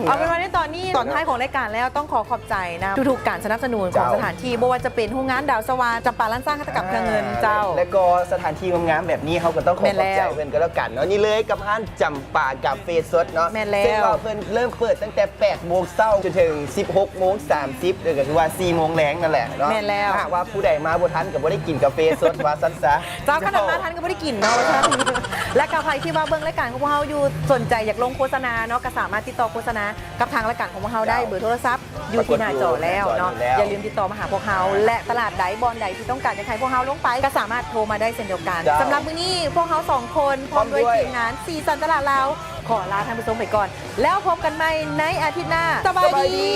S2: เอาเป็นว่าในตอนนี้ตอนท้ายของรายการแล้วต้องขอขอบใจนะทุกๆการสนับสนุนของ
S1: เจ้า
S2: สถานที่บ่ว่าจะเป็นโรงงานดาวสวาจำปาล้านสร้างหัตถกรรมเครื่องเงินเจ้า
S1: และก็สถานที่งามๆแบบนี้เขาก็ต้องขอ
S2: แม่
S1: ข
S2: นแล้
S1: อบใจ
S2: ว
S1: เพื่อนก็แล้วกันเนาะนี่เลยกับร้านจำปากาเฟสดเนาะ
S2: แม่นแล้ว
S1: ซึ่งว่าเพื่อนเริ่มเปิดตั้งแต่8 โมงเช้าจนถึง 16 โมง 30เลยก็คือว่า 4 โมงแรงนั่นแหละเนาะ
S2: แม่นแล้ว
S1: ถ้าหากว่าผู้ใดมาบ่ทันก็บ่ได้กินกาแฟสดว่าซั่นซะ
S2: เจ้าขนาดมาทันก็ไม่ได้กินเนาะท่านและกับใครที่ว่าเบื้องรายการของพวกเราอยู่สนใจอยากลงโฆษณาเนาะก็สามารถติดต่อโฆษณากับทางรายการของพวกเราได้เบอร์โทรศัพท์อยู่ที่หน้าจอแล้วเนาะอย่าลืมติดต่อมาหาพวกเราและตลาดใดบอลใดที่ต้องการจะให้พวกเราลงไปก็สามารถโทรมาได้เช่นเดียวกัน
S1: จ้า
S2: สำหรับมื้อนี้พวกเราสองคนพร้อมด้วย
S1: พร้อมด้วย
S2: ทีมงานสีสันตลาดเราขอลาท่านผู้ชมไปก่อน แล้วพบกันใหม่ในอาทิตย์หน้าสบายดี